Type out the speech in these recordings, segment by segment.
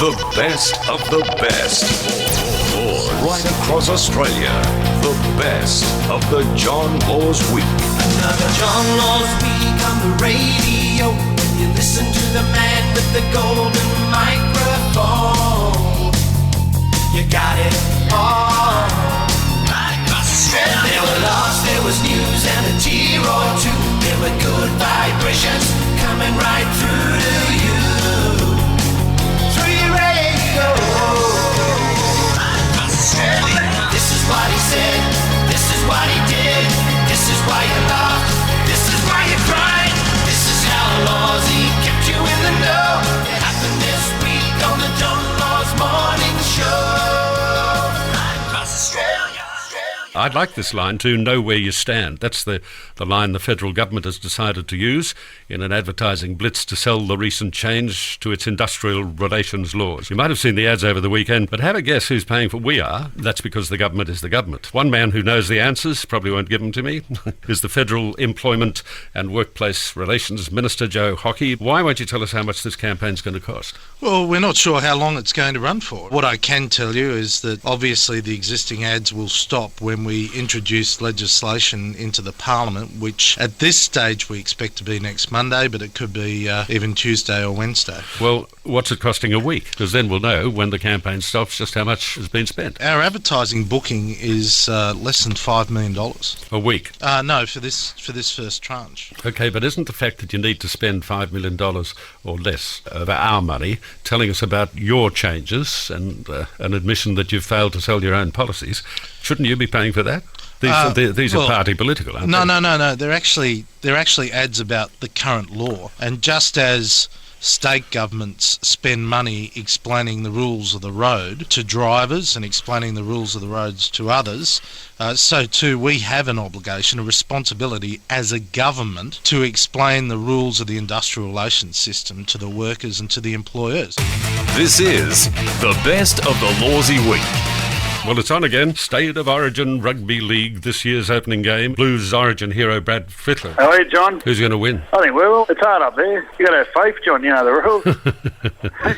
The best of the best. Right across Australia. The best of the John Laws Week. Another John Laws Week on the radio. You listen to the man with the golden microphone. You got it all. There were laughs, there was news and a tear or two. There were good vibrations coming right through to you. Through your radio. This is what he said. This is what he did. This is why you laughed. This is why you cried. This is how Lawsy kept you in the know. It happened this week on the John Laws Morning Show. I'd like this line to know where you stand. That's the line the federal government has decided to use in an advertising blitz to sell the recent change to its industrial relations laws. You might have seen the ads over the weekend, but have a guess who's paying for We Are. That's because the government is the government. One man who knows the answers, probably won't give them to me, is the Federal Employment and Workplace Relations Minister, Joe Hockey. Why won't you tell us how much this campaign's going to cost? Well, we're not sure how long it's going to run for. What I can tell you is that obviously the existing ads will stop when we introduce legislation into the Parliament, which at this stage we expect to be next Monday, but it could be even Tuesday or Wednesday. Well, what's it costing a week? Because then we'll know when the campaign stops just how much has been spent. Our advertising booking is less than $5 million. A week? No, for this first tranche. Okay, but isn't the fact that you need to spend $5 million or less of our money telling us about your changes and an admission that you've failed to sell your own policies? Shouldn't you be paying for that? These are party political, aren't they? No. They're actually ads about the current law. And just as state governments spend money explaining the rules of the road to drivers and explaining the rules of the roads to others, so too we have an obligation, a responsibility as a government to explain the rules of the industrial relations system to the workers and to the employers. This is the best of the Lawsy Week. Well, it's on again. State of Origin Rugby League, this year's opening game. Blues Origin hero Brad Fittler. How are you, John? Who's going to win? I think we will. It's hard up there. You got to have faith, John. You know the rules. You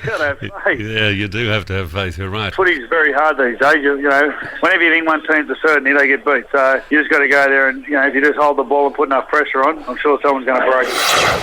got to have faith. Yeah, you do have to have faith. You're right. Footy's very hard these days. You know, whenever you think one team's a certainty, they get beat. So you just got to go there and, you know, if you just hold the ball and put enough pressure on, I'm sure someone's going to break it.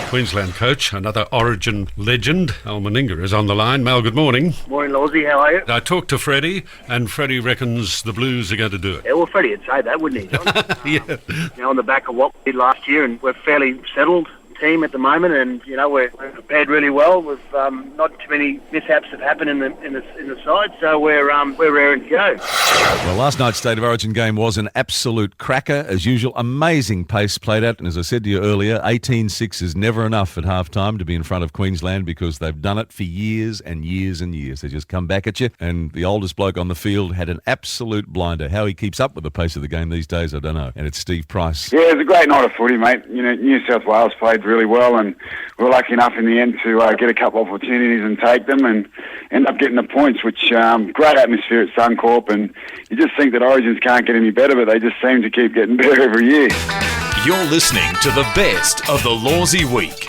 Queensland coach, another Origin legend, Al Meninga, is on the line. Mal, good morning. Morning, Lawsy. How are you? I talked to Freddie, and Freddie reckons the Blues are going to do it. Yeah, well, Freddie would say that, wouldn't he, John? Yeah. You know, on the back of what we did last year, and we're fairly settled team at the moment, and you know we're prepared really well. With not too many mishaps have happened in the side, so we're raring to go. Well, last night's State of Origin game was an absolute cracker as usual. Amazing pace played out, and as I said to you earlier, 18-6 is never enough at half time to be in front of Queensland because they've done it for years and years and years. They just come back at you, and the oldest bloke on the field had an absolute blinder. How he keeps up with the pace of the game these days, I don't know. And it's Steve Price. Yeah, it was a great night of footy, mate. You know, New South Wales played really well, and we were lucky enough in the end to get a couple of opportunities and take them and end up getting the points, which great atmosphere at Suncorp, and you just think that Origins can't get any better, but they just seem to keep getting better every year. You're listening to the best of the Lawsy Week.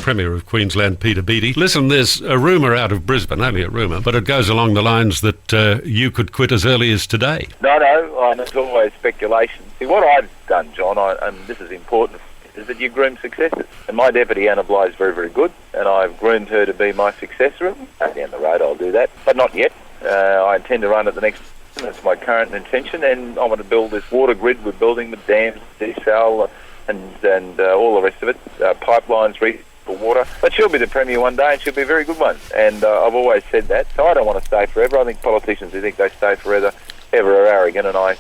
Premier of Queensland, Peter Beattie. Listen, there's a rumour out of Brisbane, only a rumour, but it goes along the lines that you could quit as early as today. No, it's always speculation. See, what I've done, John, and this is important, is that you groom successors. And my deputy, Anna Bligh, is very, very good, and I've groomed her to be my successor. Down the road, I'll do that, but not yet. I intend to run at the next. That's my current intention, and I want to build this water grid. We're building the dams, desal, and all the rest of it, pipelines, for water. But she'll be the Premier one day, and she'll be a very good one. And I've always said that. So I don't want to stay forever. I think politicians who think they stay forever are arrogant, and I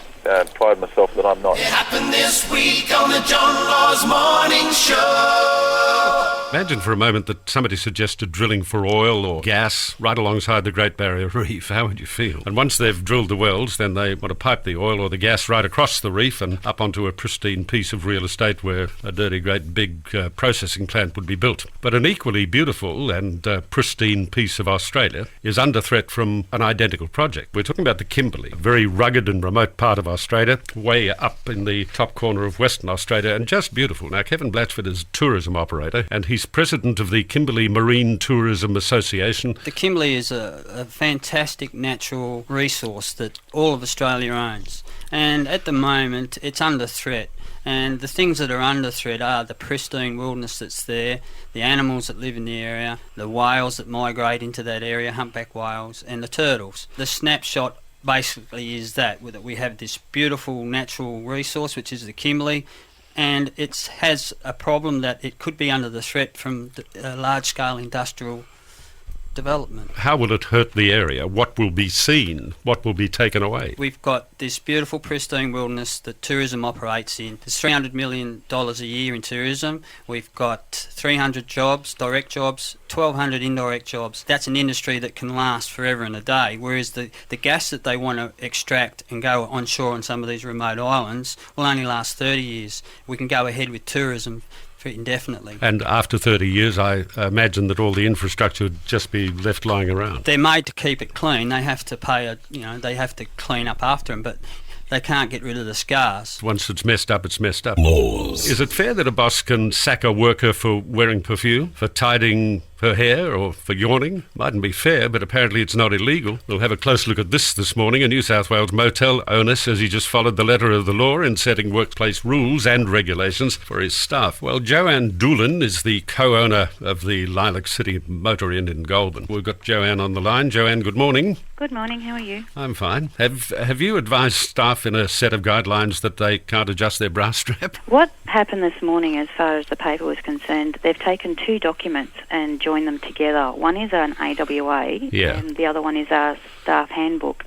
pride myself that I'm not. It happened this week on the John Laws Morning Show. Imagine for a moment that somebody suggested drilling for oil or gas right alongside the Great Barrier Reef. How would you feel? And once they've drilled the wells, then they want to pipe the oil or the gas right across the reef and up onto a pristine piece of real estate where a dirty, great big processing plant would be built. But an equally beautiful and pristine piece of Australia is under threat from an identical project. We're talking about the Kimberley, a very rugged and remote part of Australia, way up in the top corner of Western Australia, and just beautiful. Now, Kevin Blatchford is a tourism operator, and he's president of the Kimberley Marine Tourism Association. The Kimberley is a fantastic natural resource that all of Australia owns, and at the moment it's under threat. And the things that are under threat are the pristine wilderness that's there, the animals that live in the area, the whales that migrate into that area, humpback whales, and the turtles. The snapshot basically is that we have this beautiful natural resource, which is the Kimberley, and it has a problem that it could be under the threat from large-scale industrial development. How will it hurt the area? What will be seen? What will be taken away? We've got this beautiful pristine wilderness that tourism operates in. There's $300 million a year in tourism. We've got 300 jobs, direct jobs, 1,200 indirect jobs. That's an industry that can last forever and a day, whereas the gas that they want to extract and go onshore on some of these remote islands will only last 30 years. We can go ahead with tourism indefinitely. And after 30 years, I imagine that all the infrastructure would just be left lying around. They're made to keep it clean. They have to they have to clean up after them, but they can't get rid of the scars. Once it's messed up, it's messed up. Laws. Is it fair that a boss can sack a worker for wearing perfume, for tidying her hair, or for yawning? Mightn't be fair, but apparently it's not illegal. We'll have a close look at this morning. A New South Wales motel owner says he just followed the letter of the law in setting workplace rules and regulations for his staff. Well, Joanne Doolan is the co-owner of the Lilac City Motor Inn in Goulburn. We've got Joanne on the line. Joanne, good morning. Good morning, how are you? I'm fine. Have you advised staff in a set of guidelines that they can't adjust their bra strap? What happened this morning as far as the paper was concerned, they've taken two documents and joined them together. One is an AWA and the other one is our staff handbook.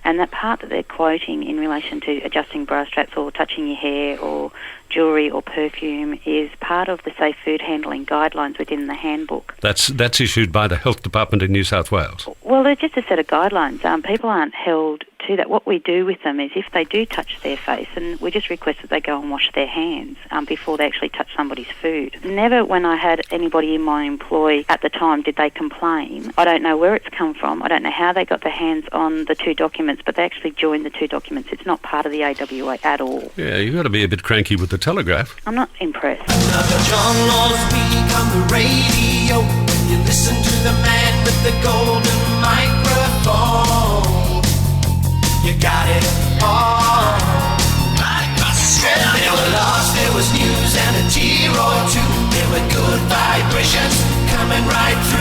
And that part that they're quoting in relation to adjusting bra straps or touching your hair or jewellery or perfume is part of the safe food handling guidelines within the handbook. That's issued by the Health Department in New South Wales? Well, they're just a set of guidelines. People aren't held to that. What we do with them is if they do touch their face, and we just request that they go and wash their hands before they actually touch somebody's food. Never when I had anybody in my employ at the time did they complain. I don't know where it's come from. I don't know how they got their hands on the two documents, but they actually joined the two documents. It's not part of the AWA at all. Yeah, you've got to be a bit cranky with the Telegraph. I'm not impressed. Another John Law speak on the radio. You listen to the man with the golden microphone. You got it all. Right across Australia. There were laughs, there was news, and a tear or two. There were good vibrations coming right through.